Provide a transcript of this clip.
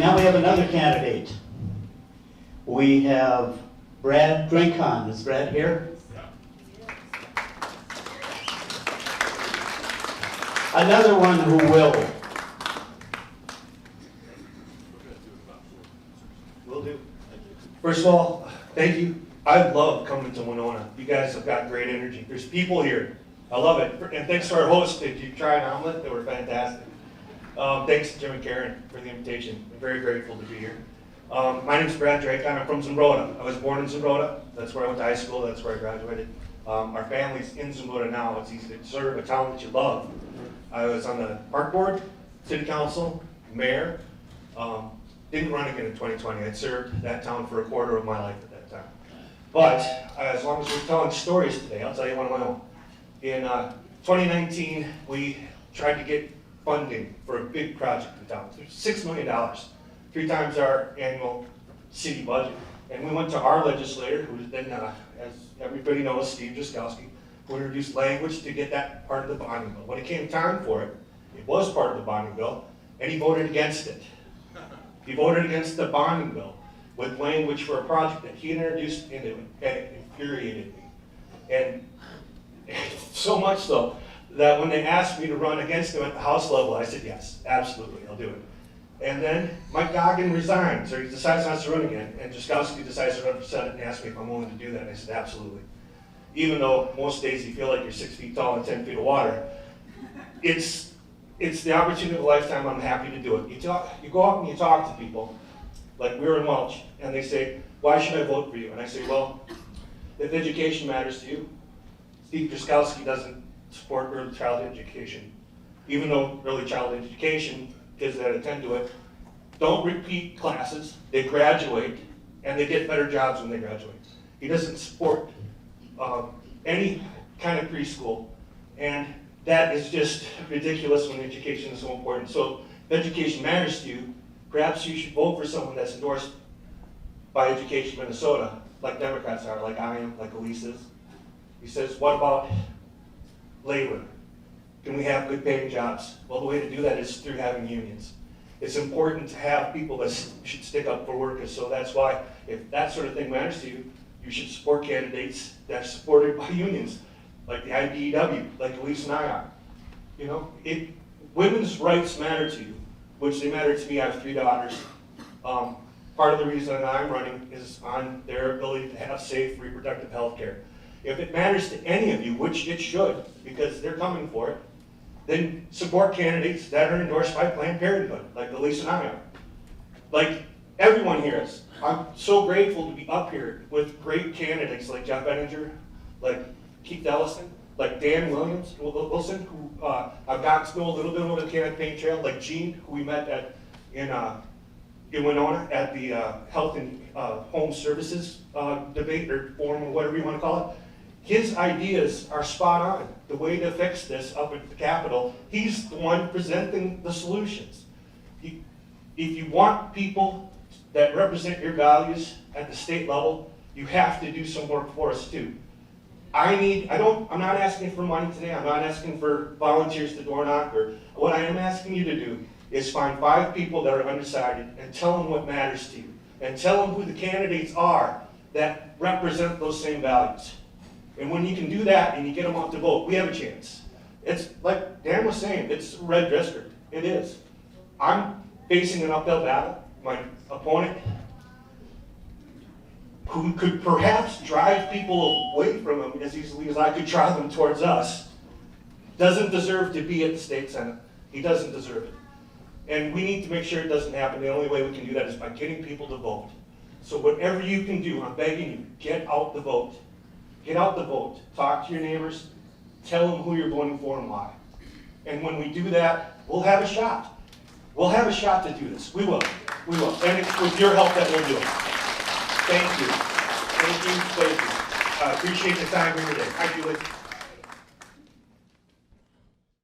now we have another candidate. We have Brad Drenckhahn. Is Brad here? Another one who will. Will do. First of all, thank you. I love coming to Winona. You guys have got great energy. There's people here. I love it. And thanks to our hosts. Did you try an omelet? They were fantastic. Thanks to Jim and Karen for the invitation. I'm very grateful to be here. My name is Brad Drenckhahn. I'm from Zumbrota. I was born in Zumbrota. That's where I went to high school. That's where I graduated. Our family's in Zumbrota now. It's easy to serve a town that you love. I was on the park board, city council, mayor. Didn't run again in 2020. I'd served that town for a quarter of my life at that time. But as long as we're telling stories today, I'll tell you one of my own. In 2019, we tried to get funding for a big project in town. $6 million, 3 times our annual city budget. And we went to our legislator, who then, as everybody knows, Steve Drenckhahn, who introduced language to get that part of the bonding bill. When it came time for it, it was part of the bonding bill, and he voted against it. He voted against the bonding bill with language for a project that he introduced into it, and it infuriated me. And so much so that when they asked me to run against him at the House level, I said, yes, absolutely, I'll do it. And then Mike Goggin resigns, or he decides not to run again, and Drenckhahn decides to run for Senate and asked me if I'm willing to do that, and I said, absolutely. Even though most days you feel like you're 6 feet tall and 10 feet of water, it's the opportunity of a lifetime. I'm happy to do it. You go out and you talk to people, like we were in Welch, and they say, why should I vote for you? And I say, well, if education matters to you, Steve Drenckhahn doesn't support early childhood education. Even though early childhood education, kids that attend to it, don't repeat classes, they graduate, and they get better jobs when they graduate. He doesn't support any kind of preschool, and that is just ridiculous when education is so important. So if education matters to you, perhaps you should vote for someone that's endorsed by Education Minnesota, like Democrats are, like I am, like Elise is. He says, what about labor? Can we have good paying jobs? Well, the way to do that is through having unions. It's important to have people that should stick up for workers, so that's why if that sort of thing matters to you, you should support candidates that are supported by unions, like the IBEW, like Elise and I are. You know, women's rights matter to you, which they matter to me. I have 3 daughters. Part of the reason that I'm running is on their ability to have safe reproductive health care. If it matters to any of you, which it should, because they're coming for it, then support candidates that are endorsed by Planned Parenthood, like Elise and I are. Like everyone here is. I'm so grateful to be up here with great candidates like Jeff Benninger, like Keith Ellison, like Dan Wilson, who I've gotten to know a little bit over the campaign trail, like Gene, who we met in Winona at the Health and Home Services debate or forum or whatever you want to call it. His ideas are spot on. The way to fix this up at the Capitol, he's the one presenting the solutions. If you want people that represent your values at the state level, you have to do some work for us too. I'm not asking for money today. I'm not asking for volunteers to door knock. Or what I am asking you to do is find 5 people that are undecided and tell them what matters to you, and tell them who the candidates are that represent those same values. And when you can do that and you get them out to vote, we have a chance. It's like Dan was saying, it's a red district. It is. I'm facing an uphill battle. My opponent, who could perhaps drive people away from him as easily as I could drive them towards us, doesn't deserve to be at the state senate. He doesn't deserve it. And we need to make sure it doesn't happen. The only way we can do that is by getting people to vote. So whatever you can do, I'm begging you, get out the vote. Get out the vote. Talk to your neighbors. Tell them who you're voting for and why. And when we do that, we'll have a shot. We'll have a shot to do this. We will. We will. And it's with your help that we'll do it. Thank you. Thank you. Thank you. I appreciate the time here today. Thank you.